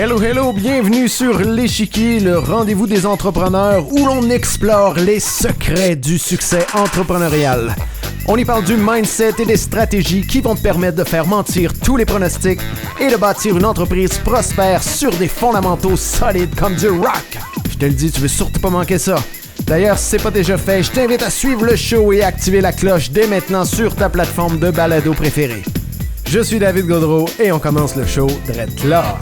Hello, hello, bienvenue sur l'Échiquier, le rendez-vous des entrepreneurs où l'on explore les secrets du succès entrepreneurial. On y parle du mindset et des stratégies qui vont te permettre de faire mentir tous les pronostics et de bâtir une entreprise prospère sur des fondamentaux solides comme du rock. Je te le dis, tu veux surtout pas manquer ça. D'ailleurs, si c'est pas déjà fait, je t'invite à suivre le show et à activer la cloche dès maintenant sur ta plateforme de balado préférée. Je suis David Gaudreau et on commence le show direct là.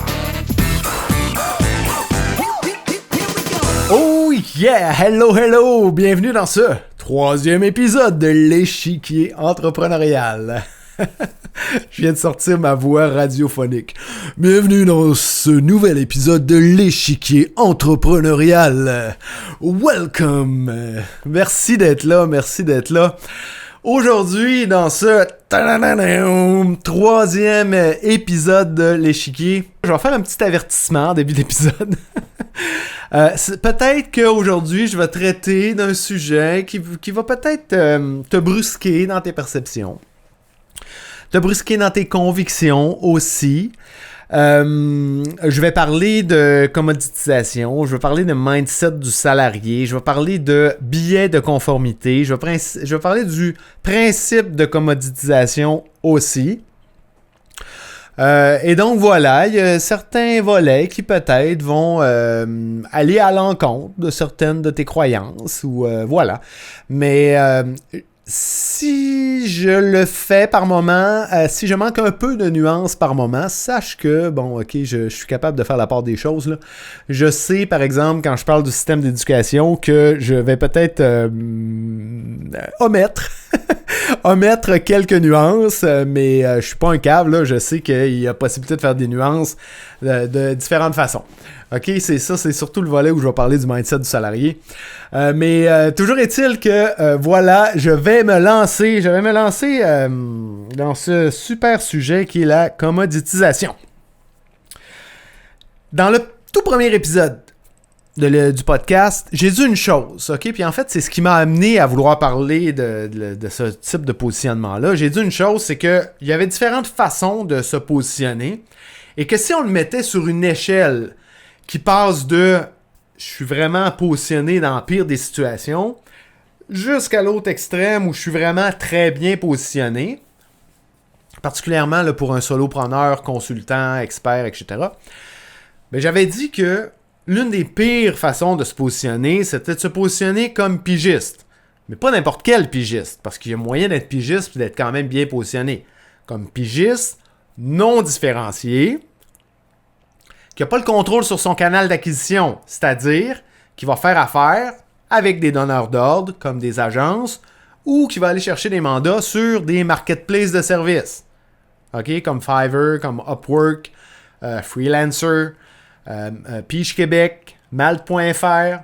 Oh yeah! Hello, hello! Bienvenue dans ce 3e épisode de l'Échiquier entrepreneurial. Je viens de sortir ma voix radiophonique. Bienvenue dans ce nouvel épisode de l'Échiquier entrepreneurial. Welcome! Merci d'être là, merci d'être là. Aujourd'hui, dans ce 3e épisode de l'Échiquier, je vais faire un petit avertissement en début d'épisode. Peut-être qu'aujourd'hui, je vais traiter d'un sujet qui va peut-être te brusquer dans tes perceptions, te brusquer dans tes convictions aussi. Je vais parler de commoditisation, je vais parler de mindset du salarié, je vais parler de biais de conformité, je vais parler du principe de commoditisation aussi. Et donc voilà, il y a certains volets qui peut-être vont aller à l'encontre de certaines de tes croyances ou voilà. Mais si je le fais par moment, si je manque un peu de nuances par moment, sache que, bon, ok, je suis capable de faire la part des choses, là. Je sais, par exemple, quand je parle du système d'éducation, que je vais peut-être omettre quelques nuances, mais je suis pas un cave, là. Je sais qu'il y a possibilité de faire des nuances de différentes façons. OK, c'est surtout le volet où je vais parler du mindset du salarié. Mais toujours est-il que, voilà, je vais me lancer dans ce super sujet qui est la commoditisation. Dans le tout premier épisode du podcast, j'ai dit une chose, OK? Puis en fait, c'est ce qui m'a amené à vouloir parler de ce type de positionnement-là. J'ai dit une chose, c'est qu'il y avait différentes façons de se positionner et que si on le mettait sur une échelle qui passe de « je suis vraiment positionné dans la pire des situations » jusqu'à l'autre extrême où je suis vraiment très bien positionné, particulièrement là, pour un solopreneur, consultant, expert, etc. Mais j'avais dit que l'une des pires façons de se positionner, c'était de se positionner comme pigiste. Mais pas n'importe quel pigiste, parce qu'il y a moyen d'être pigiste et d'être quand même bien positionné. Comme pigiste non différencié, qui n'a pas le contrôle sur son canal d'acquisition, c'est-à-dire qui va faire affaire avec des donneurs d'ordre, comme des agences, ou qui va aller chercher des mandats sur des marketplaces de services. OK? Comme Fiverr, comme Upwork, Freelancer, Pige Québec, Malte.fr,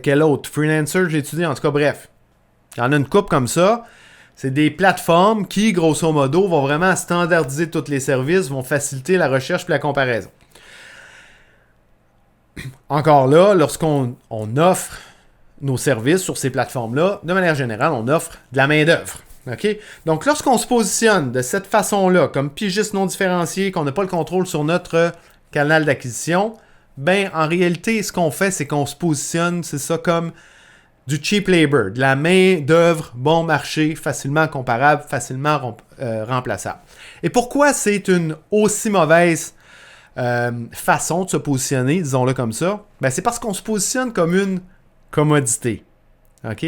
quel autre? Freelancer, j'ai étudié, en tout cas, bref. Il y en a une couple comme ça. C'est des plateformes qui, grosso modo, vont vraiment standardiser tous les services, vont faciliter la recherche et la comparaison. Encore là, lorsqu'on offre nos services sur ces plateformes-là, de manière générale, on offre de la main-d'œuvre. OK? Donc, lorsqu'on se positionne de cette façon-là, comme pigiste non différencié, qu'on n'a pas le contrôle sur notre canal d'acquisition, ben, en réalité, ce qu'on fait, c'est qu'on se positionne, c'est ça, comme du cheap labor, de la main-d'œuvre bon marché, facilement comparable, facilement remplaçable. Et pourquoi c'est une aussi mauvaise façon de se positionner, disons-le comme ça? Ben, c'est parce qu'on se positionne comme une commodité. OK?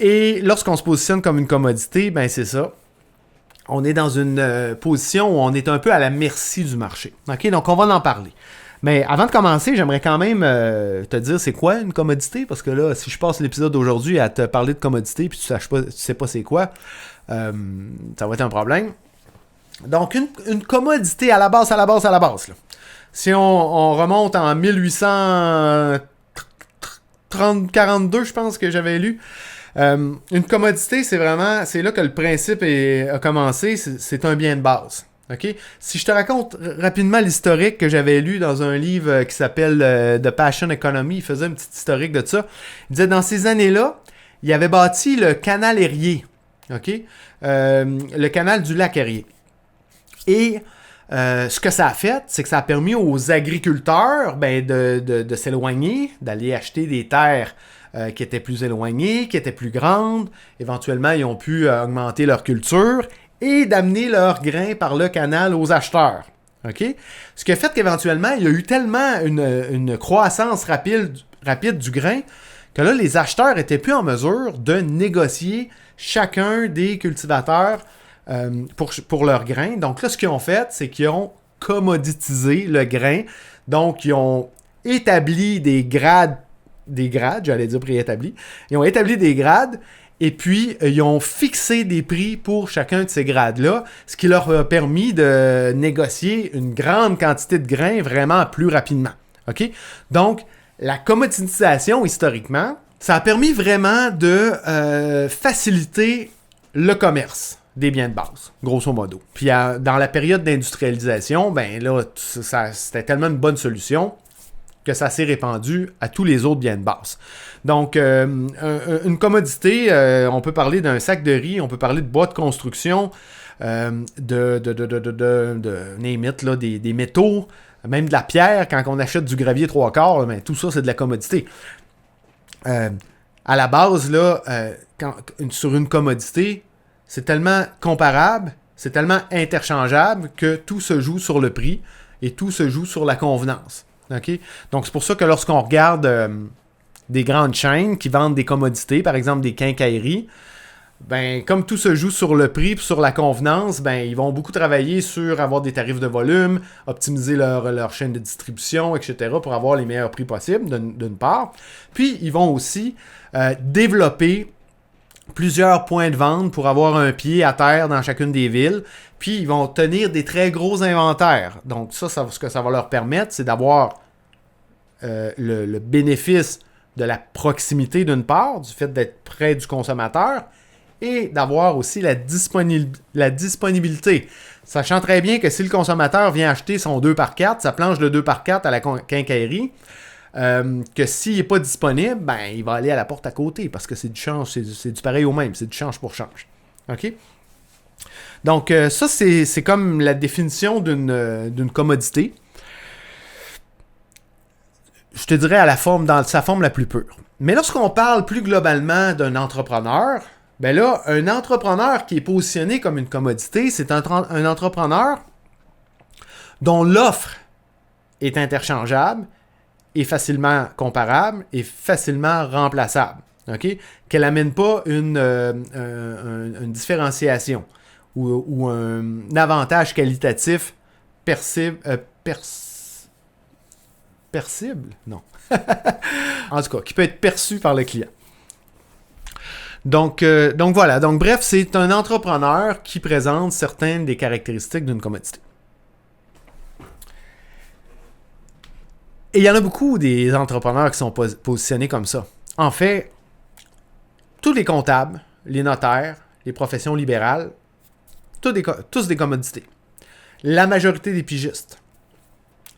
Et lorsqu'on se positionne comme une commodité, ben c'est ça. On est dans une position où on est un peu à la merci du marché. OK? Donc, on va en parler. Mais avant de commencer, j'aimerais quand même te dire c'est quoi une commodité, parce que là, si je passe l'épisode d'aujourd'hui à te parler de commodité puis tu sais pas c'est quoi, ça va être un problème. Donc, une commodité à la base, là. Si on remonte en 1842, je pense que j'avais lu, une commodité, c'est là que le principe a commencé, c'est un bien de base. Okay? Si je te raconte rapidement l'historique que j'avais lu dans un livre qui s'appelle The Passion Economy, il faisait une petite historique de ça. Il disait dans ces années-là, il avait bâti le canal Erie, okay? Le canal du lac Erie. Et ce que ça a fait, c'est que ça a permis aux agriculteurs de s'éloigner, d'aller acheter des terres qui étaient plus éloignées, qui étaient plus grandes. Éventuellement, ils ont pu augmenter leur culture et d'amener leurs grains par le canal aux acheteurs. Okay? Ce qui a fait qu'éventuellement, il y a eu tellement une croissance rapide du grain que là, les acheteurs n'étaient plus en mesure de négocier chacun des cultivateurs pour leur grain. Donc là, ce qu'ils ont fait, c'est qu'ils ont commoditisé le grain. Donc, ils ont établi des grades, j'allais dire préétablis. Ils ont établi des grades et puis ils ont fixé des prix pour chacun de ces grades-là, ce qui leur a permis de négocier une grande quantité de grains vraiment plus rapidement. OK? Donc, la commoditisation, historiquement, ça a permis vraiment de faciliter le commerce des biens de base, grosso modo. Puis dans la période d'industrialisation, ben là, c'était tellement une bonne solution que ça s'est répandu à tous les autres biens de base. Donc, une commodité, on peut parler d'un sac de riz, on peut parler de bois de construction, name it, là, des métaux, même de la pierre, quand on achète du gravier 3/4, ben, tout ça, c'est de la commodité. À la base, là, sur une commodité, c'est tellement comparable, c'est tellement interchangeable que tout se joue sur le prix et tout se joue sur la convenance. Okay? Donc, c'est pour ça que lorsqu'on regarde des grandes chaînes qui vendent des commodités, par exemple des quincailleries, ben, comme tout se joue sur le prix et sur la convenance, ben, ils vont beaucoup travailler sur avoir des tarifs de volume, optimiser leur chaîne de distribution, etc. pour avoir les meilleurs prix possibles, d'une part. Puis, ils vont aussi développer plusieurs points de vente pour avoir un pied à terre dans chacune des villes. Puis, ils vont tenir des très gros inventaires. Donc, ce que ça va leur permettre, c'est d'avoir le bénéfice de la proximité d'une part, du fait d'être près du consommateur, et d'avoir aussi la disponibilité. Sachant très bien que si le consommateur vient acheter son 2x4, sa planche de 2x4 à la quincaillerie, que s'il n'est pas disponible, ben, il va aller à la porte à côté parce que c'est du change, c'est du pareil au même, c'est du change pour change. OK? Donc, ça, c'est comme la définition d'une commodité. Je te dirais dans sa forme la plus pure. Mais lorsqu'on parle plus globalement d'un entrepreneur, ben là, un entrepreneur qui est positionné comme une commodité, c'est un entrepreneur dont l'offre est interchangeable, est facilement comparable et facilement remplaçable. Okay? Qu'elle n'amène pas une différenciation ou un avantage qualitatif percible. Non. En tout cas, qui peut être perçu par le client. Donc voilà. Donc bref, c'est un entrepreneur qui présente certaines des caractéristiques d'une commodité. Et il y en a beaucoup des entrepreneurs qui sont positionnés comme ça. En fait, tous les comptables, les notaires, les professions libérales, tous des commodités. La majorité des pigistes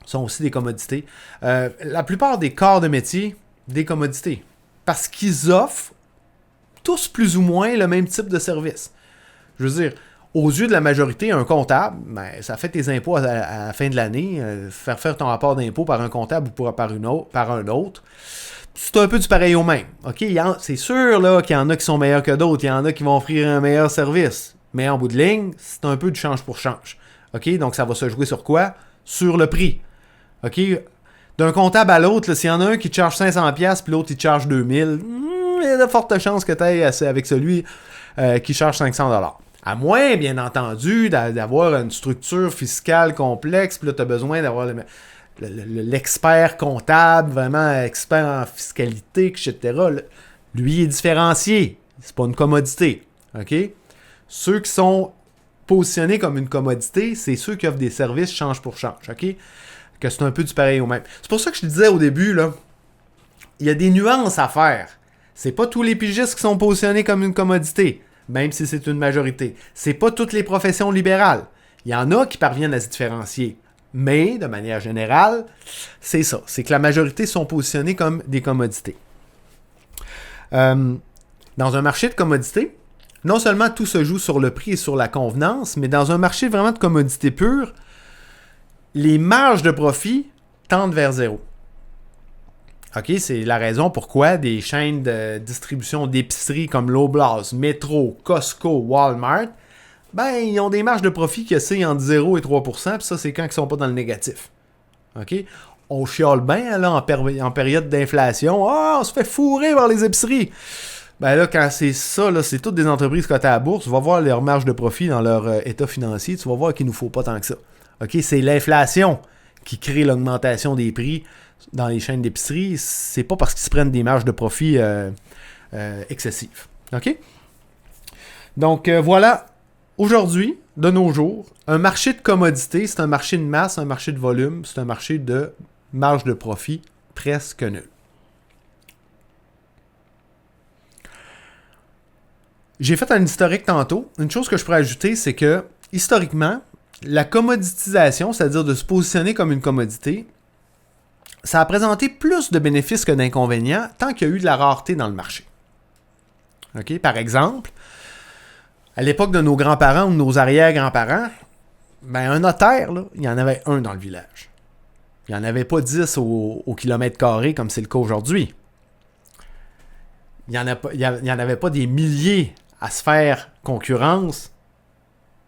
sont aussi des commodités. La plupart des corps de métier, des commodités. Parce qu'ils offrent tous plus ou moins le même type de service. Je veux dire, aux yeux de la majorité, un comptable, ben, ça fait tes impôts à la fin de l'année. Faire ton rapport d'impôt par un comptable ou par un autre, c'est un peu du pareil au même. Okay? C'est sûr là, qu'il y en a qui sont meilleurs que d'autres. Il y en a qui vont offrir un meilleur service. Mais en bout de ligne, c'est un peu du change pour change. Okay? Donc, ça va se jouer sur quoi? Sur le prix. Okay? D'un comptable à l'autre, s'il y en a un qui te charge 500$ puis l'autre, il te charge 2000$, il y a de fortes chances que tu ailles avec celui qui charge 500$. À moins, bien entendu, d'avoir une structure fiscale complexe, puis là, tu as besoin d'avoir l'expert comptable, vraiment expert en fiscalité, etc. Lui, il est différencié. C'est pas une commodité. OK? Ceux qui sont positionnés comme une commodité, c'est ceux qui offrent des services change pour change. OK? Que c'est un peu du pareil au même. C'est pour ça que je te disais au début, là, il y a des nuances à faire. C'est pas tous les pigistes qui sont positionnés comme une commodité, même si c'est une majorité. C'est pas toutes les professions libérales. Il y en a qui parviennent à se différencier. Mais, de manière générale, c'est ça. C'est que la majorité sont positionnés comme des commodités. Dans un marché de commodités, non seulement tout se joue sur le prix et sur la convenance, mais dans un marché vraiment de commodités pures, les marges de profit tendent vers zéro. OK, c'est la raison pourquoi des chaînes de distribution d'épicerie comme Loblaws, Metro, Costco, Walmart, ben, ils ont des marges de profit qui oscillent entre 0 et 3%, puis ça, c'est quand ils ne sont pas dans le négatif. OK? On chiale bien, là, en période d'inflation. On se fait fourrer par les épiceries. Ben là, quand c'est ça, là, c'est toutes des entreprises cotées à la bourse. Tu vas voir leur marge de profit dans leur état financier. Tu vas voir qu'il ne nous faut pas tant que ça. OK? C'est l'inflation qui crée l'augmentation des prix dans les chaînes d'épicerie. C'est pas parce qu'ils se prennent des marges de profit excessives. OK? Donc, voilà. Aujourd'hui, de nos jours, un marché de commodités, c'est un marché de masse, un marché de volume, c'est un marché de marge de profit presque nulle. J'ai fait un historique tantôt. Une chose que je pourrais ajouter, c'est que, historiquement, la commoditisation, c'est-à-dire de se positionner comme une commodité, ça a présenté plus de bénéfices que d'inconvénients tant qu'il y a eu de la rareté dans le marché. OK? Par exemple, à l'époque de nos grands-parents ou de nos arrière-grands-parents, ben un notaire, là, il y en avait un dans le village. Il n'y en avait pas 10 au kilomètre carré comme c'est le cas aujourd'hui. Il n'y en avait pas des milliers à se faire concurrence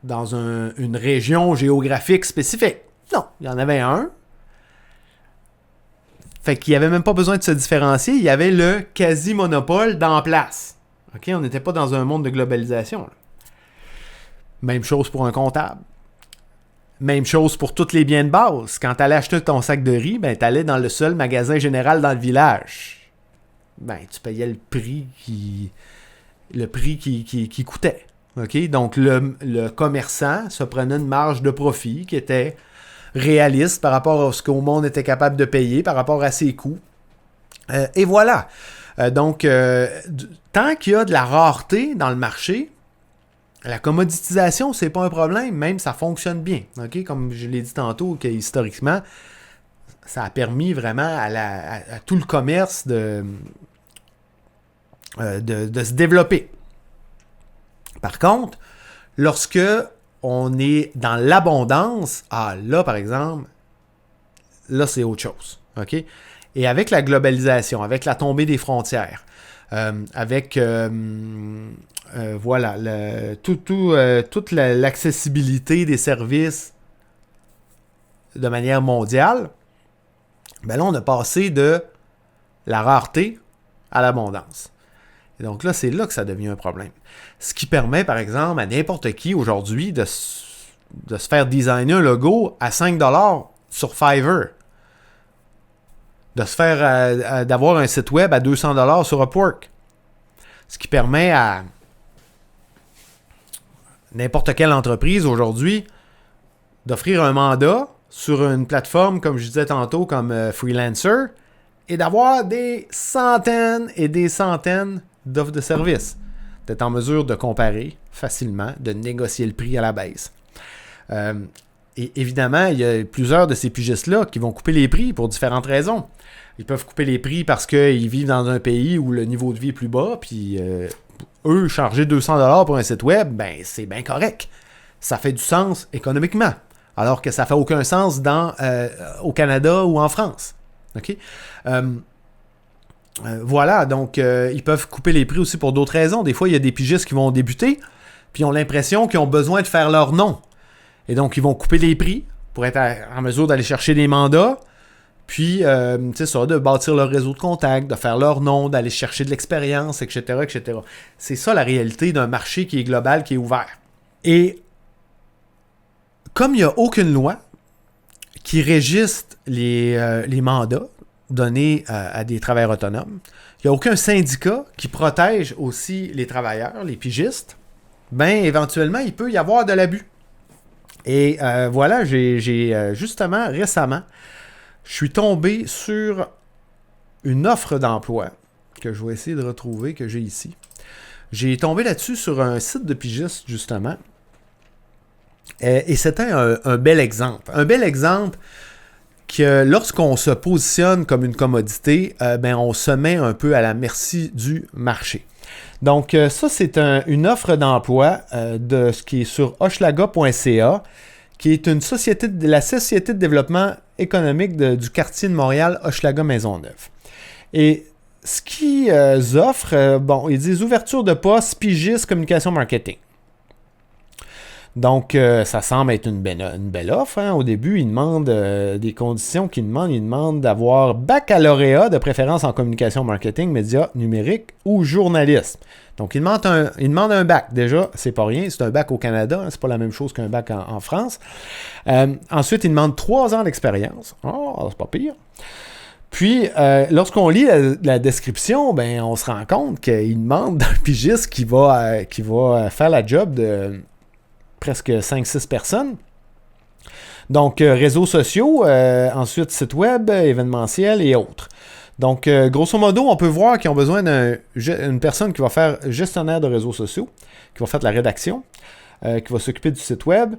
dans une région géographique spécifique. Non, il y en avait un. Fait qu'il n'y avait même pas besoin de se différencier. Il y avait le quasi-monopole d'en place. OK? On n'était pas dans un monde de globalisation. Là. Même chose pour un comptable. Même chose pour tous les biens de base. Quand tu allais acheter ton sac de riz, ben, tu allais dans le seul magasin général dans le village. Ben, tu payais le prix qui coûtait. Okay? Donc, le commerçant se prenait une marge de profit qui était réaliste par rapport à ce qu'au monde était capable de payer, par rapport à ses coûts. Et voilà. Donc, tant qu'il y a de la rareté dans le marché, la commoditisation, c'est pas un problème, même ça fonctionne bien. Okay? Comme je l'ai dit tantôt, que historiquement, ça a permis vraiment à tout le commerce de se développer. Par contre, lorsque on est dans l'abondance, là, par exemple, là, c'est autre chose. OK? Et avec la globalisation, avec la tombée des frontières, avec voilà, toute l'accessibilité des services de manière mondiale, ben là, on a passé de la rareté à l'abondance. Et donc là, c'est là que ça devient un problème. Ce qui permet, par exemple, à n'importe qui aujourd'hui de se faire designer un logo à 5$ sur Fiverr. De se faire d'avoir un site web à 200$ sur Upwork. Ce qui permet à n'importe quelle entreprise aujourd'hui d'offrir un mandat sur une plateforme, comme je disais tantôt, comme Freelancer, et d'avoir des centaines et des centaines d'offres de services. D'être en mesure de comparer facilement, de négocier le prix à la baisse. Et évidemment, il y a plusieurs de ces pigistes-là qui vont couper les prix pour différentes raisons. Ils peuvent couper les prix parce qu'ils vivent dans un pays où le niveau de vie est plus bas, puis eux, charger 200$ pour un site web, ben c'est bien correct. Ça fait du sens économiquement, alors que ça fait aucun sens au Canada ou en France. OK? Voilà, donc ils peuvent couper les prix aussi pour d'autres raisons. Des fois, il y a des pigistes qui vont débuter, puis ils ont l'impression qu'ils ont besoin de faire leur nom. Et donc, ils vont couper les prix pour être en mesure d'aller chercher des mandats, puis, c'est ça, de bâtir leur réseau de contacts, de faire leur nom, d'aller chercher de l'expérience, etc., etc. C'est ça la réalité d'un marché qui est global, qui est ouvert. Et comme il n'y a aucune loi qui régisse les mandats donnés à des travailleurs autonomes, il n'y a aucun syndicat qui protège aussi les travailleurs, les pigistes, ben éventuellement, il peut y avoir de l'abus. Et voilà, j'ai justement, récemment, je suis tombé sur une offre d'emploi que je vais essayer de retrouver, que j'ai ici. J'ai tombé là-dessus sur un site de pigiste, justement. Et c'était un bel exemple. Un bel exemple que lorsqu'on se positionne comme une commodité, ben on se met un peu à la merci du marché. Donc, ça, c'est une offre d'emploi de ce qui est sur hochelaga.ca qui est une société de la Société de développement économique du quartier de Montréal, Hochelaga-Maisonneuve. Et ce qu'ils offrent, ils disent ouverture de poste, pigiste, communication, marketing. Donc, ça semble être une belle offre. Hein. Au début, ils demandent des conditions qu'ils demandent. Ils demandent d'avoir baccalauréat, de préférence en communication, marketing, médias, numérique ou journalisme. Donc, ils demandent un bac. Déjà, c'est pas rien. C'est un bac au Canada. Hein. C'est pas la même chose qu'un bac en France. Ensuite, ils demandent 3 ans d'expérience. Oh, c'est pas pire. Puis, lorsqu'on lit la description, on se rend compte qu'il demande d'un pigiste qui va faire la job de presque 5-6 personnes. Donc, réseaux sociaux, ensuite site web, événementiel et autres. Donc, grosso modo, on peut voir qu'ils ont besoin d'une personne qui va faire gestionnaire de réseaux sociaux, qui va faire de la rédaction, qui va s'occuper du site web,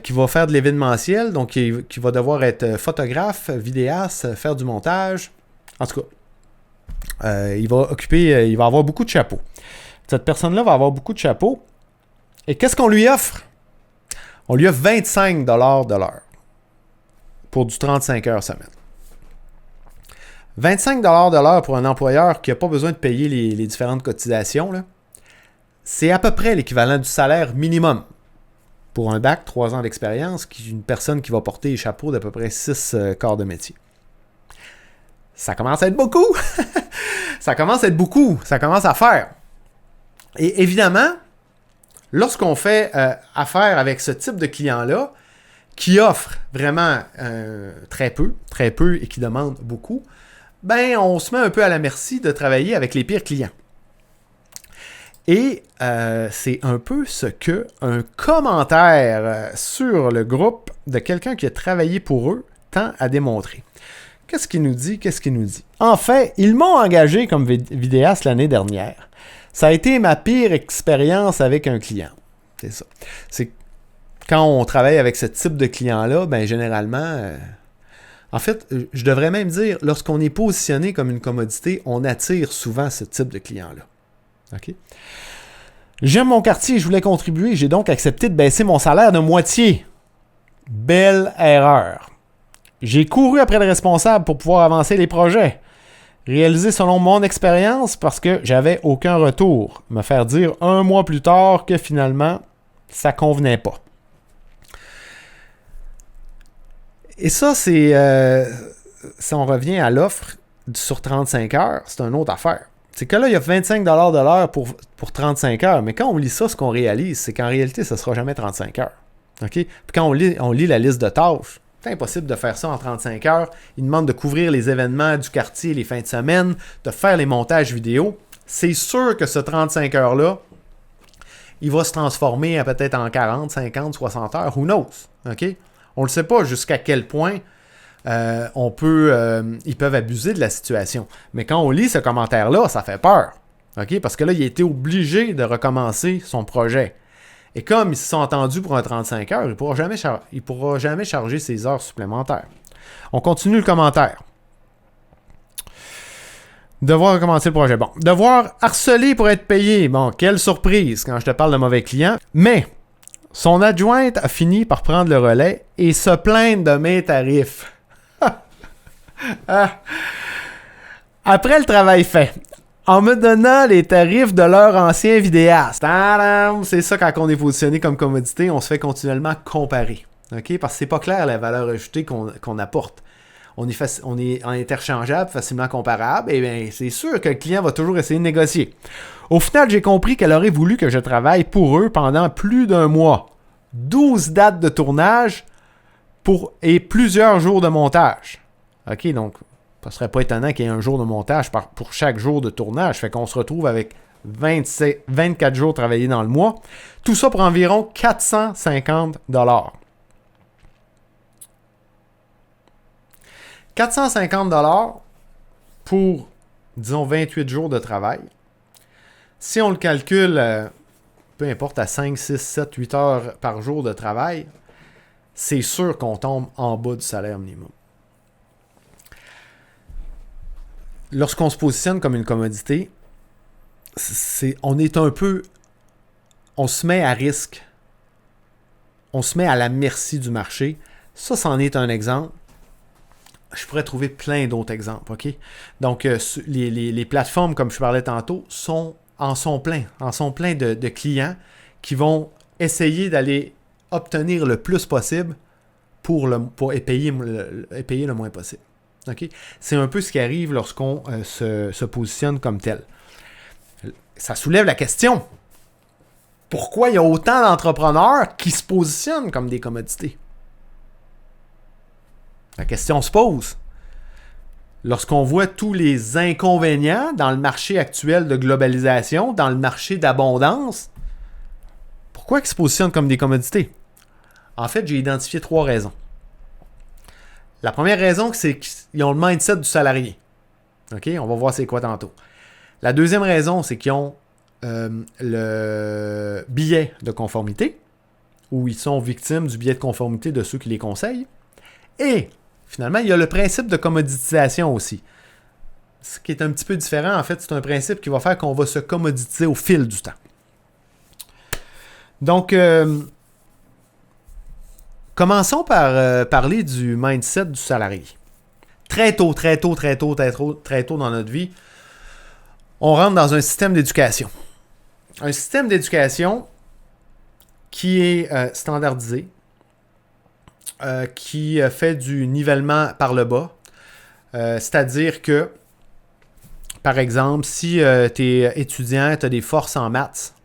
qui va faire de l'événementiel, donc qui va devoir être photographe, vidéaste, faire du montage. En tout cas, il va avoir beaucoup de chapeaux. Cette personne-là va avoir beaucoup de chapeaux. Et qu'est-ce qu'on lui offre? On lui offre 25$ de l'heure pour du 35 heures semaine. 25$ de l'heure pour un employeur qui n'a pas besoin de payer les différentes cotisations, là, c'est à peu près l'équivalent du salaire minimum pour un bac, 3 ans d'expérience, une personne qui va porter les chapeaux d'à peu près 6 corps de métier. Ça commence à être beaucoup! Ça commence à faire. Et évidemment, lorsqu'on fait affaire avec ce type de client-là, qui offre vraiment très peu et qui demande beaucoup, on se met un peu à la merci de travailler avec les pires clients. Et c'est un peu ce qu'un commentaire sur le groupe de quelqu'un qui a travaillé pour eux tend à démontrer. Qu'est-ce qu'il nous dit? En fait, ils m'ont engagé comme vidéaste l'année dernière. Ça a été ma pire expérience avec un client. C'est ça. C'est quand on travaille avec ce type de client-là, généralement, en fait, je devrais même dire, lorsqu'on est positionné comme une commodité, on attire souvent ce type de client-là. OK? J'aime mon quartier, je voulais contribuer, j'ai donc accepté de baisser mon salaire de moitié. Belle erreur. J'ai couru après le responsable pour pouvoir avancer les projets. Réalisé selon mon expérience parce que j'avais aucun retour. Me faire dire 1 mois plus tard que finalement, ça convenait pas. Et ça, c'est... si on revient à l'offre sur 35 heures, c'est une autre affaire. C'est que là, il y a 25$ de l'heure pour 35 heures. Mais quand on lit ça, ce qu'on réalise, c'est qu'en réalité, ça ne sera jamais 35 heures. OK? Puis quand on lit la liste de tâches, c'est impossible de faire ça en 35 heures. Il demande de couvrir les événements du quartier les fins de semaine, de faire les montages vidéo. C'est sûr que ce 35 heures-là, il va se transformer à peut-être en 40, 50, 60 heures. Who knows? OK? On ne le sait pas jusqu'à quel point ils peuvent abuser de la situation. Mais quand on lit ce commentaire-là, ça fait peur. OK? Parce que là, il a été obligé de recommencer son projet. Et comme ils se sont entendus pour un 35 heures, il ne pourra jamais charger ses heures supplémentaires. On continue le commentaire. Devoir recommencer le projet. Bon, devoir harceler pour être payé. Bon, quelle surprise quand je te parle de mauvais clients. Mais son adjointe a fini par prendre le relais et se plaindre de mes tarifs. Après le travail fait, en me donnant les tarifs de leur ancien vidéaste. Tadam! C'est ça, quand on est positionné comme commodité, on se fait continuellement comparer. Okay? Parce que c'est pas clair la valeur ajoutée qu'on apporte. On est interchangeable, facilement comparable, et bien c'est sûr que le client va toujours essayer de négocier. Au final, j'ai compris qu'elle aurait voulu que je travaille pour eux pendant plus d'1 mois. 12 dates de tournage et plusieurs jours de montage. OK, donc, ça serait pas étonnant qu'il y ait un jour de montage pour chaque jour de tournage. Fait qu'on se retrouve avec 24 jours travaillés dans le mois. Tout ça pour environ 450$. 450$ pour, disons, 28 jours de travail. Si on le calcule, peu importe, à 5, 6, 7, 8 heures par jour de travail, c'est sûr qu'on tombe en bas du salaire minimum. Lorsqu'on se positionne comme une commodité, on se met à risque on se met à la merci du marché. Ça, c'en est un exemple. Je pourrais trouver plein d'autres exemples, OK? Donc, les plateformes, comme je parlais tantôt, en sont plein de clients qui vont essayer d'aller obtenir le plus possible pour payer le moins possible. Okay? C'est un peu ce qui arrive lorsqu'on se positionne comme tel. Ça soulève la question. Pourquoi il y a autant d'entrepreneurs qui se positionnent comme des commodités? La question se pose. Lorsqu'on voit tous les inconvénients dans le marché actuel de globalisation, dans le marché d'abondance, pourquoi ils se positionnent comme des commodités? En fait, j'ai identifié 3 raisons. La première raison, c'est qu'ils ont le mindset du salarié. OK? On va voir c'est quoi tantôt. La deuxième raison, c'est qu'ils ont le biais de conformité, où ils sont victimes du biais de conformité de ceux qui les conseillent. Et finalement, il y a le principe de commoditisation aussi. Ce qui est un petit peu différent, en fait, c'est un principe qui va faire qu'on va se commoditiser au fil du temps. Donc, commençons par parler du mindset du salarié. Très tôt dans notre vie, on rentre dans un système d'éducation. Un système d'éducation qui est standardisé, qui fait du nivellement par le bas. C'est-à-dire que, par exemple, si tu es étudiant, tu as des forces en maths,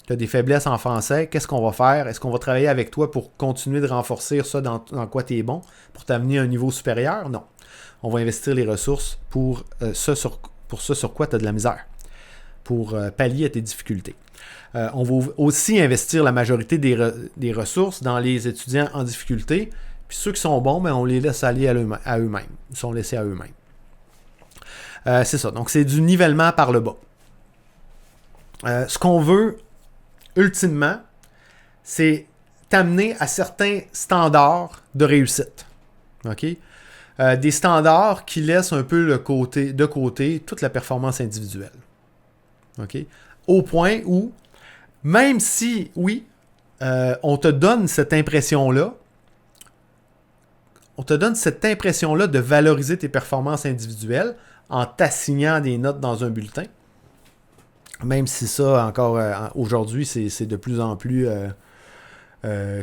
tu as des faiblesses en français, qu'est-ce qu'on va faire? Est-ce qu'on va travailler avec toi pour continuer de renforcer ça dans quoi tu es bon, pour t'amener à un niveau supérieur? Non. On va investir les ressources pour ce sur quoi tu as de la misère, pour pallier à tes difficultés. On va aussi investir la majorité des ressources dans les étudiants en difficulté. Puis ceux qui sont bons, ben, on les laisse aller à eux-mêmes. Ils sont laissés à eux-mêmes. C'est ça. Donc, c'est du nivellement par le bas. Ce qu'on veut, ultimement, c'est t'amener à certains standards de réussite. OK? Des standards qui laissent un peu de côté toute la performance individuelle. OK? Au point où, même si, oui, on te donne cette impression-là, de valoriser tes performances individuelles en t'assignant des notes dans un bulletin, même si ça, encore aujourd'hui, c'est de plus en plus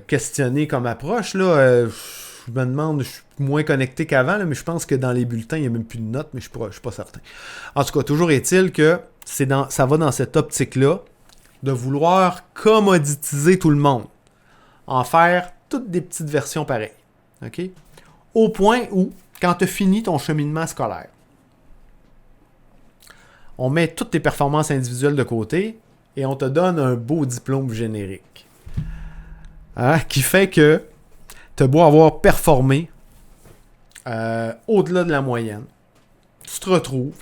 questionné comme approche. Là, je me demande, je suis moins connecté qu'avant, là, mais je pense que dans les bulletins, il n'y a même plus de notes, mais je ne suis pas certain. En tout cas, toujours est-il que ça va dans cette optique-là de vouloir commoditiser tout le monde, en faire toutes des petites versions pareilles. OK? Au point où, quand tu as fini ton cheminement scolaire, on met toutes tes performances individuelles de côté et on te donne un beau diplôme générique. Hein? Qui fait que tu as beau avoir performé au-delà de la moyenne, tu te retrouves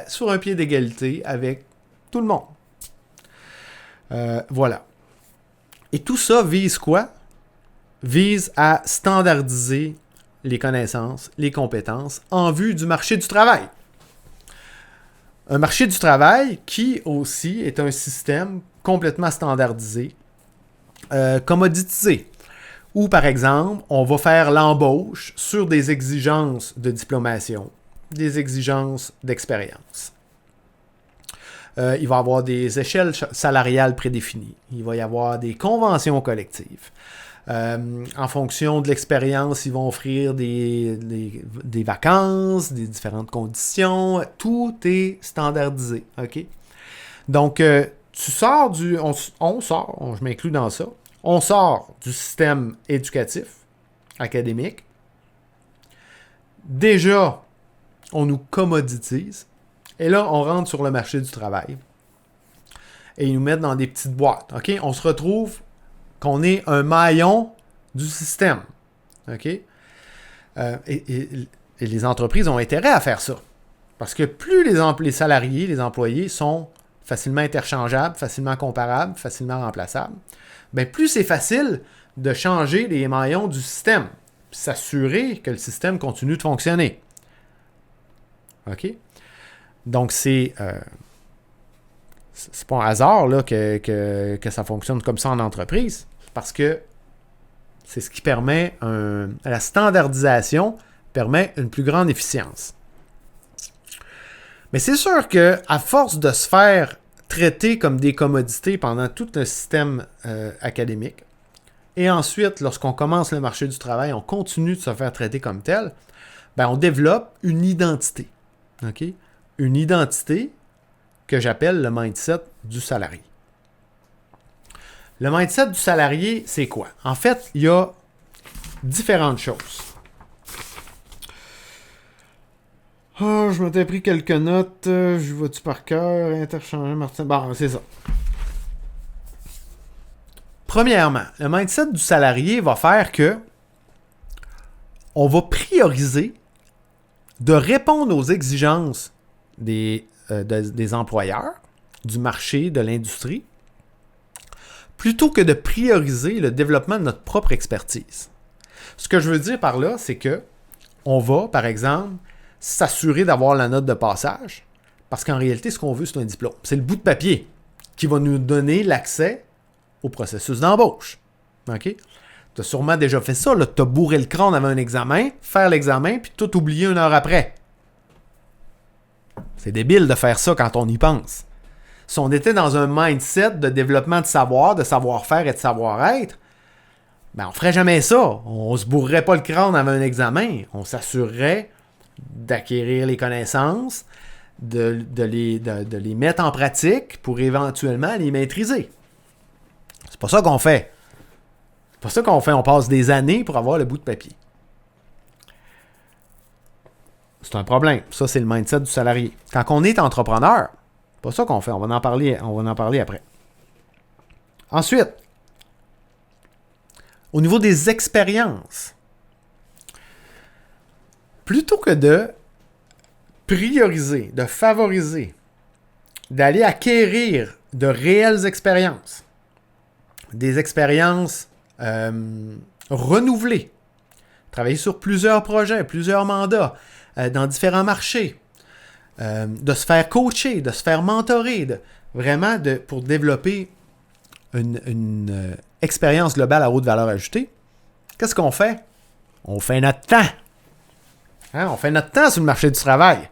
sur un pied d'égalité avec tout le monde. Voilà. Et tout ça vise quoi? Vise à standardiser les connaissances, les compétences en vue du marché du travail. Un marché du travail qui aussi est un système complètement standardisé, commoditisé, où par exemple, on va faire l'embauche sur des exigences de diplomation, des exigences d'expérience. Il va y avoir des échelles salariales prédéfinies. Il va y avoir des conventions collectives. En fonction de l'expérience, ils vont offrir des vacances, des différentes conditions. Tout est standardisé. OK? Donc, tu sors je m'inclus dans ça, on sort du système éducatif, académique. Déjà, on nous commoditise. Et là, on rentre sur le marché du travail. Et ils nous mettent dans des petites boîtes. OK? On se retrouve qu'on est un maillon du système. OK? Et les entreprises ont intérêt à faire ça. Parce que plus les salariés, les employés sont facilement interchangeables, facilement comparables, facilement remplaçables, bien, plus c'est facile de changer les maillons du système. Puis s'assurer que le système continue de fonctionner. OK? Donc, c'est pas un hasard là, que ça fonctionne comme ça en entreprise. Parce que c'est ce qui permet la standardisation permet une plus grande efficience. Mais c'est sûr que à force de se faire traiter comme des commodités pendant tout le système académique, et ensuite, lorsqu'on commence le marché du travail, on continue de se faire traiter comme tel, ben on développe une identité. Okay? Une identité que j'appelle le mindset du salarié. Le mindset du salarié, c'est quoi? En fait, il y a différentes choses. Oh, je m'étais pris quelques notes. Je vois-tu par cœur? Interchanger, Martin. Bon, c'est ça. Premièrement, le mindset du salarié va faire que on va prioriser de répondre aux exigences des employeurs, du marché, de l'industrie, plutôt que de prioriser le développement de notre propre expertise. Ce que je veux dire par là, c'est que on va, par exemple, s'assurer d'avoir la note de passage, parce qu'en réalité, ce qu'on veut, c'est un diplôme. C'est le bout de papier qui va nous donner l'accès au processus d'embauche. OK? Tu as sûrement déjà fait ça, tu as bourré le crâne avant un examen, faire l'examen, puis tout oublier 1 heure après. C'est débile de faire ça quand on y pense. Si on était dans un mindset de développement de savoir, de savoir-faire et de savoir-être, ben on ferait jamais ça. On se bourrerait pas le crâne avant un examen. On s'assurerait d'acquérir les connaissances, de les mettre en pratique pour éventuellement les maîtriser. C'est pas ça qu'on fait. C'est pas ça qu'on fait. On passe des années pour avoir le bout de papier. C'est un problème. Ça, c'est le mindset du salarié. Quand on est entrepreneur, c'est pas ça qu'on fait. On va en parler après. Ensuite, au niveau des expériences, plutôt que de prioriser, de favoriser, d'aller acquérir de réelles expériences, des expériences renouvelées, travailler sur plusieurs projets, plusieurs mandats, dans différents marchés, de se faire coacher, de se faire mentorer, pour développer une expérience globale à haute valeur ajoutée. Qu'est-ce qu'on fait? On fait notre temps. Hein? On fait notre temps sur le marché du travail.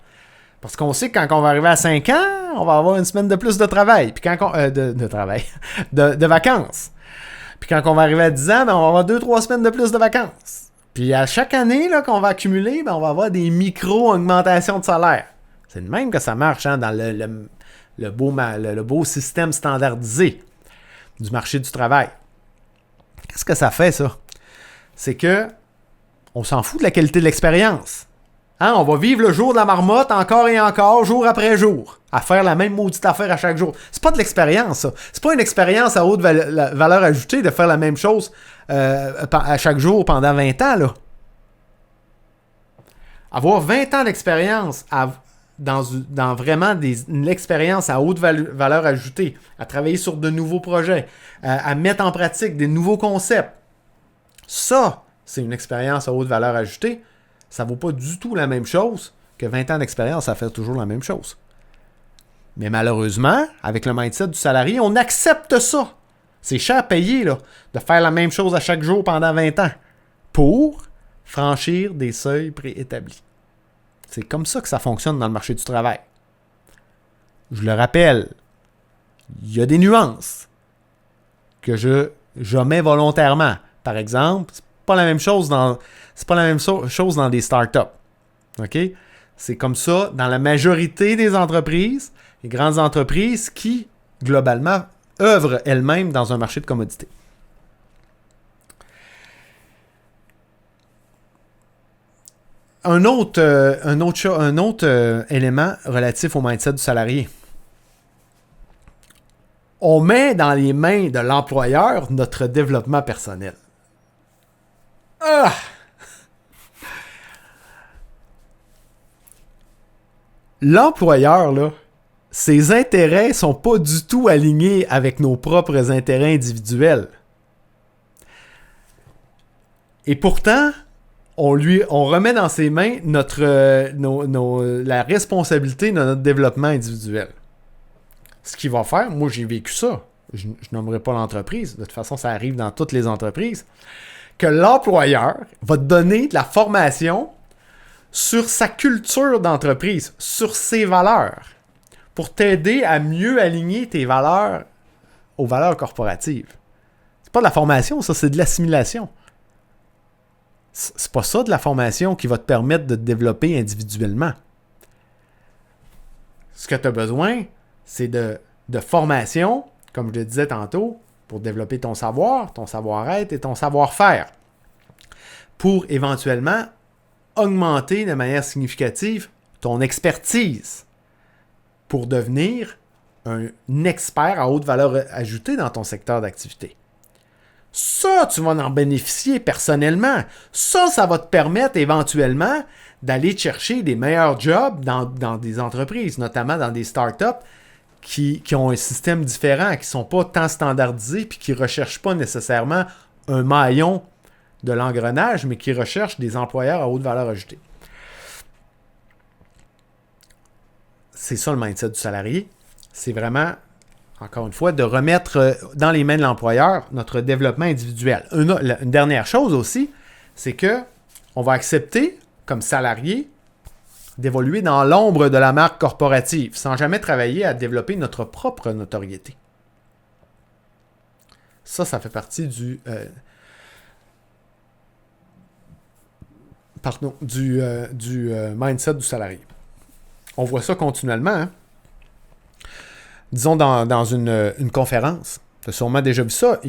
Parce qu'on sait que quand on va arriver à 5 ans, on va avoir une semaine de plus de travail. Puis de vacances. Puis quand on va arriver à 10 ans, ben, on va avoir 2-3 semaines de plus de vacances. Puis à chaque année là, qu'on va accumuler, ben, on va avoir des micro-augmentations de salaire. C'est de même que ça marche dans le beau système standardisé du marché du travail. Qu'est-ce que ça fait, ça? C'est que on s'en fout de la qualité de l'expérience. Hein? On va vivre le jour de la marmotte encore et encore, jour après jour, à faire la même maudite affaire à chaque jour. C'est pas de l'expérience, ça. C'est pas une expérience à haute valeur ajoutée de faire la même chose à chaque jour pendant 20 ans, là. Avoir 20 ans d'expérience dans vraiment une expérience à haute valeur ajoutée, à travailler sur de nouveaux projets, à mettre en pratique des nouveaux concepts, ça, c'est une expérience à haute valeur ajoutée. Ça ne vaut pas du tout la même chose que 20 ans d'expérience à faire toujours la même chose. Mais malheureusement, avec le mindset du salarié, on accepte ça. C'est cher à payer là, de faire la même chose à chaque jour pendant 20 ans pour franchir des seuils préétablis. C'est comme ça que ça fonctionne dans le marché du travail. Je le rappelle, il y a des nuances que je mets volontairement. Par exemple, c'est pas la même chose dans des startups. OK? C'est comme ça dans la majorité des entreprises, les grandes entreprises qui, globalement, œuvrent elles-mêmes dans un marché de commodités. Un autre élément relatif au mindset du salarié. On met dans les mains de l'employeur notre développement personnel. Ah! L'employeur, là, ses intérêts sont pas du tout alignés avec nos propres intérêts individuels. Et pourtant, on remet dans ses mains la responsabilité de notre développement individuel. Ce qu'il va faire, moi j'ai vécu ça, je nommerai pas l'entreprise, de toute façon ça arrive dans toutes les entreprises, que l'employeur va te donner de la formation sur sa culture d'entreprise, sur ses valeurs, pour t'aider à mieux aligner tes valeurs aux valeurs corporatives. C'est pas de la formation, ça, c'est de l'assimilation. C'est pas ça de la formation qui va te permettre de te développer individuellement. Ce que tu as besoin, c'est de formation, comme je le disais tantôt, pour développer ton savoir, ton savoir-être et ton savoir-faire. Pour éventuellement augmenter de manière significative ton expertise pour devenir un expert à haute valeur ajoutée dans ton secteur d'activité. Ça, tu vas en bénéficier personnellement. Ça va te permettre éventuellement d'aller chercher des meilleurs jobs dans des entreprises, notamment dans des startups qui ont un système différent, qui ne sont pas tant standardisés puis qui ne recherchent pas nécessairement un maillon de l'engrenage, mais qui recherchent des employeurs à haute valeur ajoutée. C'est ça le mindset du salarié. C'est vraiment, encore une fois, de remettre dans les mains de l'employeur notre développement individuel. Une dernière chose aussi, c'est que on va accepter, comme salarié, d'évoluer dans l'ombre de la marque corporative, sans jamais travailler à développer notre propre notoriété. Ça fait partie du mindset du salarié. On voit ça continuellement. Hein? Disons dans une conférence, tu as sûrement déjà vu ça,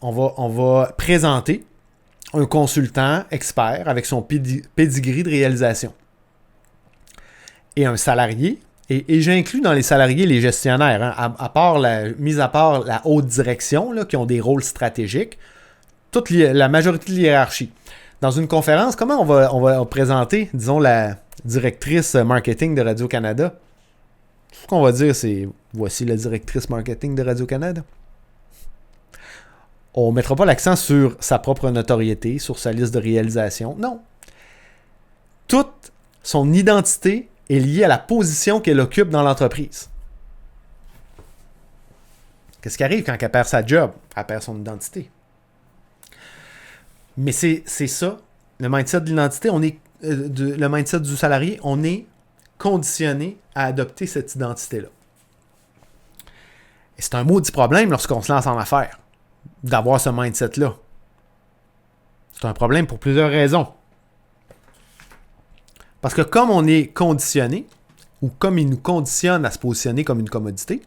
on va présenter un consultant expert avec son pedigree de réalisation. Et un salarié, et j'inclus dans les salariés les gestionnaires, hein, mis à part la haute direction, là, qui ont des rôles stratégiques, la majorité de l'hiérarchie. Dans une conférence, comment on va présenter, disons, la directrice marketing de Radio-Canada? Ce qu'on va dire, c'est « Voici la directrice marketing de Radio-Canada ». On ne mettra pas l'accent sur sa propre notoriété, sur sa liste de réalisation. Non. Toute son identité est liée à la position qu'elle occupe dans l'entreprise. Qu'est-ce qui arrive quand elle perd sa job? Elle perd son identité. Mais c'est ça, le mindset de l'identité, le mindset du salarié, on est conditionné à adopter cette identité-là. Et c'est un maudit problème lorsqu'on se lance en affaires, d'avoir ce mindset-là. C'est un problème pour plusieurs raisons. Parce que comme on est conditionné, ou comme il nous conditionne à se positionner comme une commodité,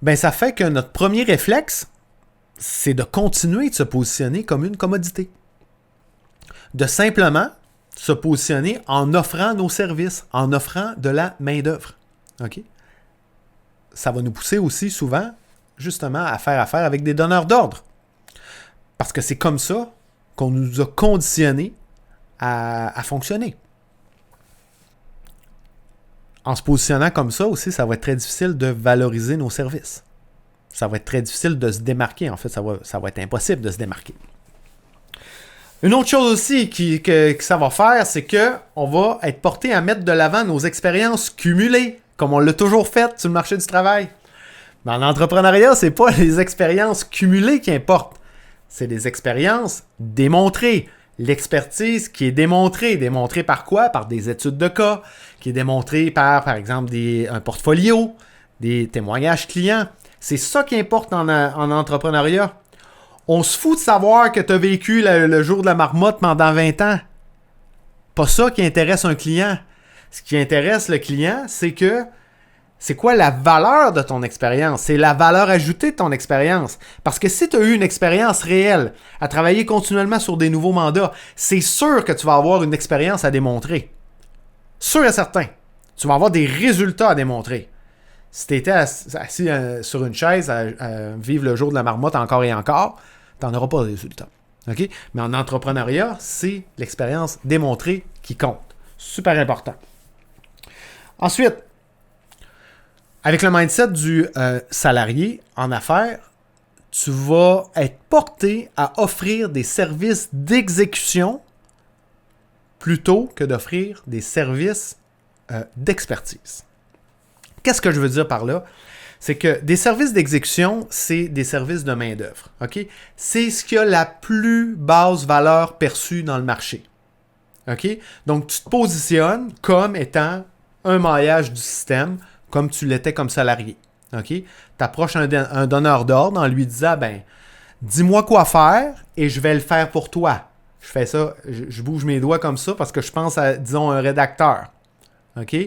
ben ça fait que notre premier réflexe, c'est de continuer de se positionner comme une commodité. De simplement se positionner en offrant nos services, en offrant de la main-d'œuvre. OK? Ça va nous pousser aussi souvent, justement, à faire affaire avec des donneurs d'ordre. Parce que c'est comme ça qu'on nous a conditionnés à fonctionner. En se positionnant comme ça aussi, ça va être très difficile de valoriser nos services. Ça va être très difficile de se démarquer. En fait, ça va être impossible de se démarquer. Une autre chose aussi que ça va faire, c'est qu'on va être porté à mettre de l'avant nos expériences cumulées, comme on l'a toujours fait sur le marché du travail. Mais en entrepreneuriat, c'est pas les expériences cumulées qui importent. C'est les expériences démontrées. L'expertise qui est démontrée. Démontrée par quoi? Par des études de cas, qui est démontrée par exemple, un portfolio, des témoignages clients. C'est ça qui importe en entrepreneuriat. On se fout de savoir que tu as vécu le jour de la marmotte pendant 20 ans. Pas ça qui intéresse un client. Ce qui intéresse le client, c'est quoi la valeur de ton expérience? C'est la valeur ajoutée de ton expérience. Parce que si tu as eu une expérience réelle à travailler continuellement sur des nouveaux mandats, c'est sûr que tu vas avoir une expérience à démontrer. Sûr et certain. Tu vas avoir des résultats à démontrer. Si tu étais assis sur une chaise à vivre le jour de la marmotte encore et encore, tu n'en auras pas de résultats. Okay? Mais en entrepreneuriat, c'est l'expérience démontrée qui compte. Super important. Ensuite, avec le mindset du salarié en affaires, tu vas être porté à offrir des services d'exécution plutôt que d'offrir des services d'expertise. Qu'est-ce que je veux dire par là? c'est que des services d'exécution, c'est des services de main-d'œuvre. OK? C'est ce qui a la plus basse valeur perçue dans le marché. OK? Donc, tu te positionnes comme étant un maillage du système, comme tu l'étais comme salarié. OK? Tu approches un donneur d'ordre en lui disant, ben, dis-moi quoi faire et je vais le faire pour toi. Je fais ça, je bouge mes doigts comme ça parce que je pense à, disons, un rédacteur. OK?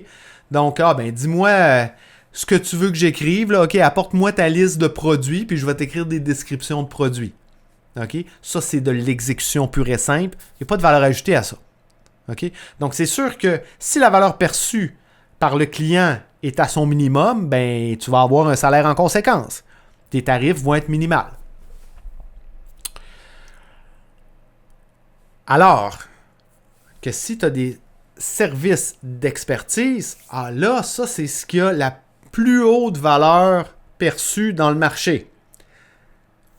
Donc, dis-moi ce que tu veux que j'écrive. Là. OK, apporte-moi ta liste de produits, puis je vais t'écrire des descriptions de produits. OK? Ça, c'est de l'exécution pure et simple. Il n'y a pas de valeur ajoutée à ça. OK? Donc, c'est sûr que si la valeur perçue par le client est à son minimum, ben, tu vas avoir un salaire en conséquence. Tes tarifs vont être minimales. Alors que si tu as des services d'expertise, là, ça, c'est ce qui a la plus haute valeur perçue dans le marché.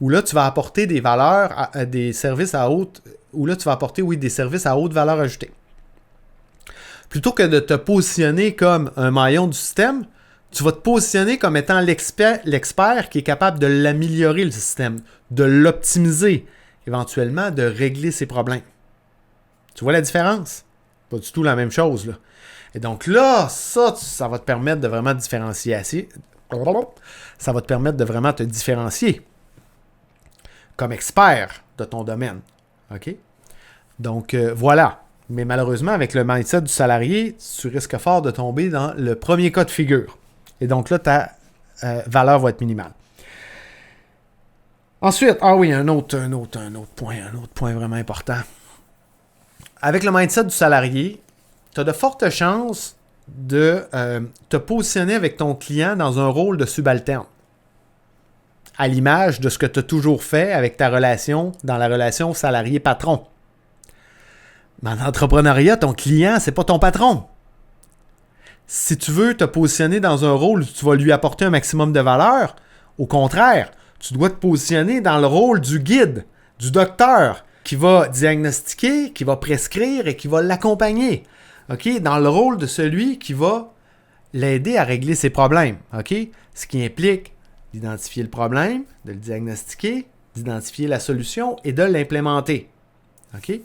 Où là, tu vas apporter des valeurs, des services à haute, où là, tu vas apporter, oui, des services à haute valeur ajoutée. Plutôt que de te positionner comme un maillon du système, tu vas te positionner comme étant l'expert qui est capable de l'améliorer, le système, de l'optimiser, éventuellement de régler ses problèmes. Tu vois la différence? Pas du tout la même chose, là. Et donc là, ça va te permettre de vraiment différencier. Ça va te permettre de vraiment te différencier comme expert de ton domaine. OK? Donc, voilà. Mais malheureusement, avec le mindset du salarié, tu risques fort de tomber dans le premier cas de figure. Et donc là, ta valeur va être minimale. Ensuite, un autre point vraiment important. Avec le mindset du salarié, tu as de fortes chances de te positionner avec ton client dans un rôle de subalterne. À l'image de ce que tu as toujours fait avec ta relation, dans la relation salarié-patron. Mais en entrepreneuriat, ton client, c'est pas ton patron. Si tu veux te positionner dans un rôle où tu vas lui apporter un maximum de valeur, au contraire, tu dois te positionner dans le rôle du guide, du docteur, qui va diagnostiquer, qui va prescrire et qui va l'accompagner. OK? Dans le rôle de celui qui va l'aider à régler ses problèmes. OK? Ce qui implique d'identifier le problème, de le diagnostiquer, d'identifier la solution et de l'implémenter. OK?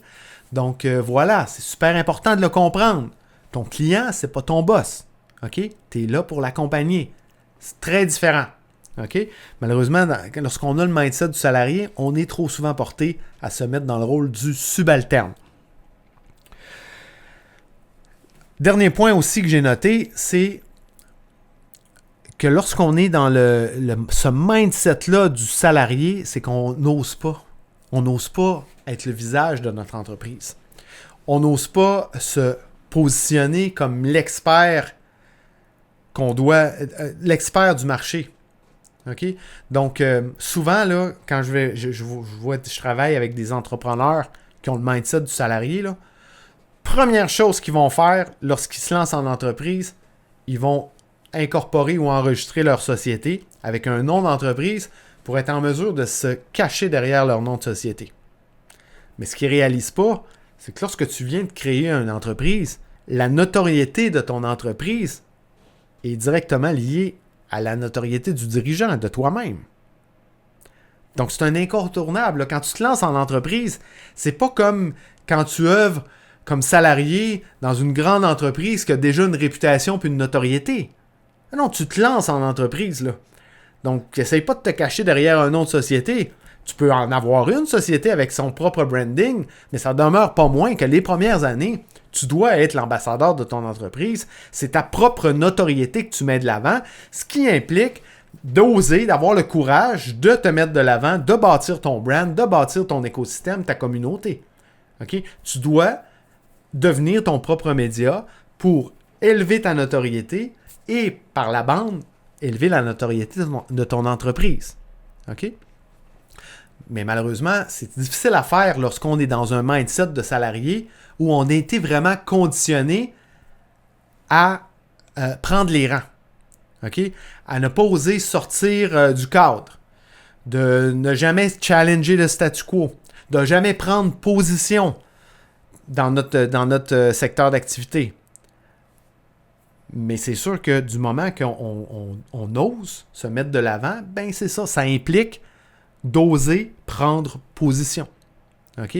Donc voilà, c'est super important de le comprendre. Ton client, c'est pas ton boss. OK? Tu es là pour l'accompagner. C'est très différent. OK? Malheureusement, lorsqu'on a le mindset du salarié, on est trop souvent porté à se mettre dans le rôle du subalterne. Dernier point aussi que j'ai noté, c'est que lorsqu'on est dans ce mindset-là du salarié, c'est qu'on n'ose pas. On n'ose pas être le visage de notre entreprise. On n'ose pas se positionner comme l'expert l'expert du marché. OK? Donc, souvent, là, quand je travaille avec des entrepreneurs qui ont le mindset du salarié, là, première chose qu'ils vont faire lorsqu'ils se lancent en entreprise, ils vont incorporer ou enregistrer leur société avec un nom d'entreprise pour être en mesure de se cacher derrière leur nom de société. Mais ce qu'ils ne réalisent pas, c'est que lorsque tu viens de créer une entreprise, la notoriété de ton entreprise est directement liée à la notoriété du dirigeant, de toi-même. Donc, c'est un incontournable. Quand tu te lances en entreprise, c'est pas comme quand tu œuvres comme salarié dans une grande entreprise qui a déjà une réputation puis une notoriété. Non, tu te lances en entreprise, là. Donc, essaye pas de te cacher derrière un nom de société. Tu peux en avoir une société avec son propre branding, mais ça demeure pas moins que les premières années, tu dois être l'ambassadeur de ton entreprise. C'est ta propre notoriété que tu mets de l'avant, ce qui implique d'oser, d'avoir le courage de te mettre de l'avant, de bâtir ton brand, de bâtir ton écosystème, ta communauté. OK? Tu dois devenir ton propre média pour élever ta notoriété et, par la bande, élever la notoriété de ton entreprise. OK? Mais malheureusement, c'est difficile à faire lorsqu'on est dans un mindset de salarié où on a été vraiment conditionné à prendre les rangs. OK? À ne pas oser sortir du cadre, de ne jamais challenger le statu quo, de ne jamais prendre position dans notre secteur d'activité. Mais c'est sûr que du moment qu'on ose se mettre de l'avant, ben c'est ça. Ça implique d'oser prendre position. OK?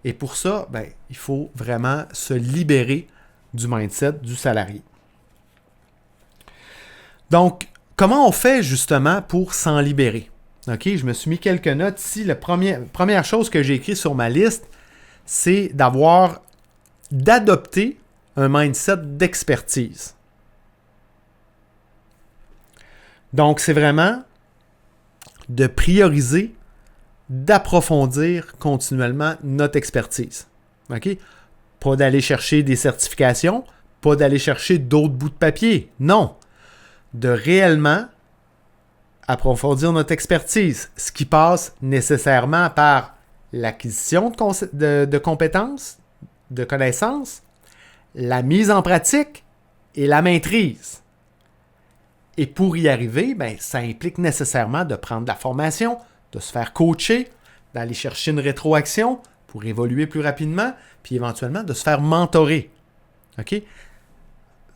Et pour ça, ben, il faut vraiment se libérer du mindset du salarié. Donc, comment on fait justement pour s'en libérer? OK? Je me suis mis quelques notes ici. La première chose que j'ai écrite sur ma liste, c'est d'adopter un mindset d'expertise. Donc, c'est vraiment de prioriser, d'approfondir continuellement notre expertise. OK? Pas d'aller chercher des certifications, pas d'aller chercher d'autres bouts de papier. Non. De réellement approfondir notre expertise, ce qui passe nécessairement par l'acquisition de compétences, de connaissances, la mise en pratique et la maîtrise. Et pour y arriver, ben, ça implique nécessairement de prendre de la formation, de se faire coacher, d'aller chercher une rétroaction pour évoluer plus rapidement, puis éventuellement de se faire mentorer. OK?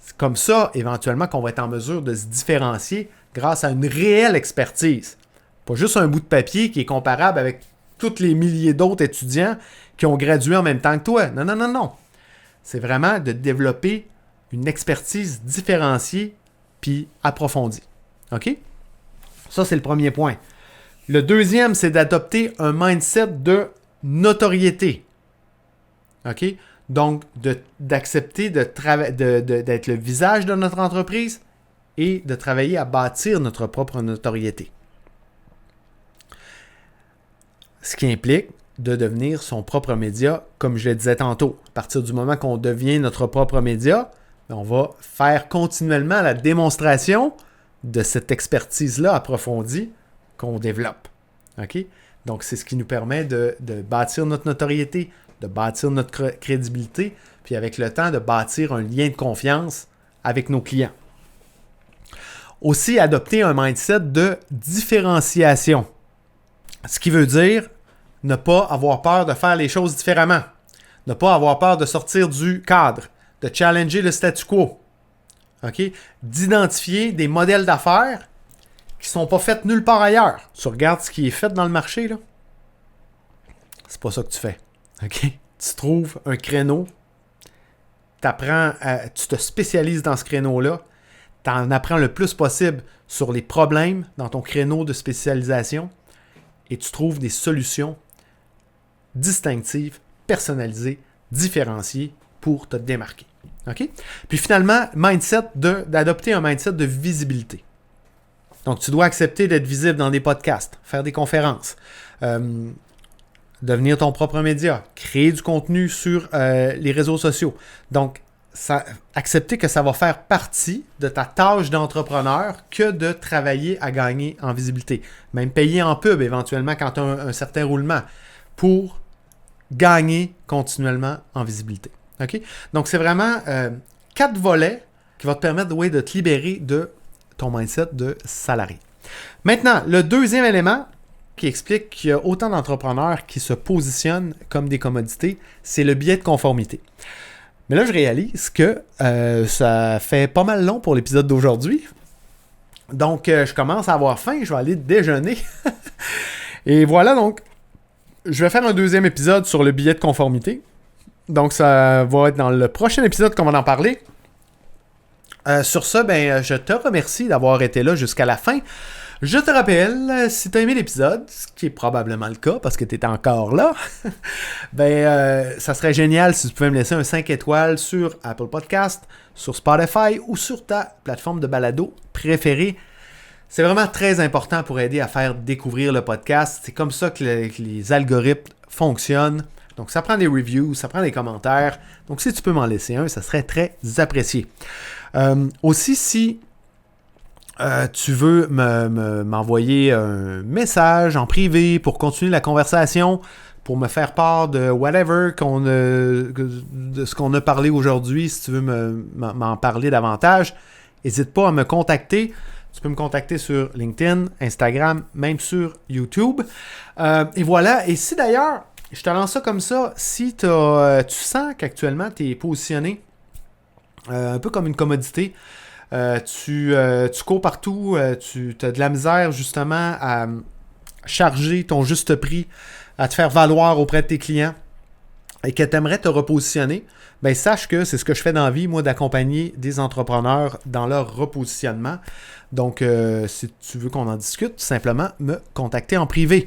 C'est comme ça, éventuellement, qu'on va être en mesure de se différencier grâce à une réelle expertise. Pas juste un bout de papier qui est comparable avec tous les milliers d'autres étudiants qui ont gradué en même temps que toi. Non, non, non, non. C'est vraiment de développer une expertise différenciée puis approfondie. OK? Ça, c'est le premier point. Le deuxième, c'est d'adopter un mindset de notoriété. OK? Donc, d'accepter d'être le visage de notre entreprise et de travailler à bâtir notre propre notoriété. Ce qui implique de devenir son propre média, comme je le disais tantôt. À partir du moment qu'on devient notre propre média, on va faire continuellement la démonstration de cette expertise-là approfondie qu'on développe. OK? Donc, c'est ce qui nous permet de bâtir notre notoriété, de bâtir notre crédibilité, puis avec le temps, de bâtir un lien de confiance avec nos clients. Aussi, adopter un mindset de différenciation. Ce qui veut dire ne pas avoir peur de faire les choses différemment. Ne pas avoir peur de sortir du cadre, de challenger le statu quo. OK? D'identifier des modèles d'affaires qui ne sont pas faits nulle part ailleurs. Tu regardes ce qui est fait dans le marché, là. C'est pas ça que tu fais. OK? Tu trouves un créneau, tu te spécialises dans ce créneau-là, tu en apprends le plus possible sur les problèmes dans ton créneau de spécialisation et tu trouves des solutions distinctives, personnalisées, différenciées pour te démarquer. OK? Puis finalement, d'adopter un mindset de visibilité. Donc, tu dois accepter d'être visible dans des podcasts, faire des conférences, devenir ton propre média, créer du contenu sur les réseaux sociaux. Donc, accepter que ça va faire partie de ta tâche d'entrepreneur que de travailler à gagner en visibilité. Même payer en pub éventuellement quand tu as un certain roulement pour gagner continuellement en visibilité. OK? Donc, c'est vraiment 4 volets qui vont te permettre de te libérer de ton mindset de salarié. Maintenant, le deuxième élément qui explique qu'il y a autant d'entrepreneurs qui se positionnent comme des commodités, c'est le biais de conformité. Mais là, je réalise que ça fait pas mal long pour l'épisode d'aujourd'hui. Donc, je commence à avoir faim, je vais aller déjeuner. Et voilà, donc, je vais faire un deuxième épisode sur le biais de conformité. Donc, ça va être dans le prochain épisode qu'on va en parler. Sur ça, je te remercie d'avoir été là jusqu'à la fin. Je te rappelle, si tu as aimé l'épisode, ce qui est probablement le cas parce que tu es encore là, ça serait génial si tu pouvais me laisser un 5 étoiles sur Apple Podcast, sur Spotify ou sur ta plateforme de balado préférée. C'est vraiment très important pour aider à faire découvrir le podcast. C'est comme ça que les algorithmes fonctionnent. Donc, ça prend des reviews, ça prend des commentaires. Donc, si tu peux m'en laisser un, ça serait très apprécié. Aussi, si tu veux m'envoyer un message en privé pour continuer la conversation, pour me faire part de whatever de ce qu'on a parlé aujourd'hui, si tu veux m'en parler davantage, n'hésite pas à me contacter. Tu peux me contacter sur LinkedIn, Instagram, même sur YouTube. Et voilà. Et si d'ailleurs, je te lance ça comme ça, si tu sens qu'actuellement tu es positionné un peu comme une commodité. Tu cours partout, tu as de la misère justement à charger ton juste prix, à te faire valoir auprès de tes clients et que tu aimerais te repositionner, ben sache que c'est ce que je fais dans la vie, moi, d'accompagner des entrepreneurs dans leur repositionnement. Donc, si tu veux qu'on en discute, simplement me contacter en privé.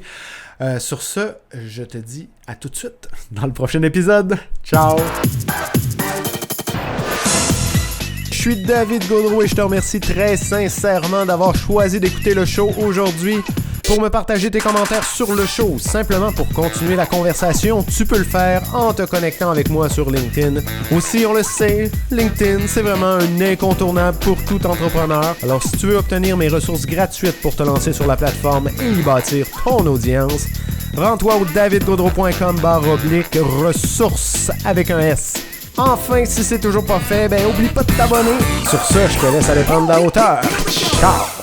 Sur ce, je te dis à tout de suite dans le prochain épisode. Ciao! Je suis David Gaudreau et je te remercie très sincèrement d'avoir choisi d'écouter le show aujourd'hui. Pour me partager tes commentaires sur le show, simplement pour continuer la conversation, tu peux le faire en te connectant avec moi sur LinkedIn. Aussi, on le sait, LinkedIn, c'est vraiment un incontournable pour tout entrepreneur. Alors, si tu veux obtenir mes ressources gratuites pour te lancer sur la plateforme et y bâtir ton audience, rends-toi au davidgaudreau.com/ressources avec un S. Enfin, si c'est toujours pas fait, ben oublie pas de t'abonner. Sur ce, je te laisse aller prendre de la hauteur. Ciao!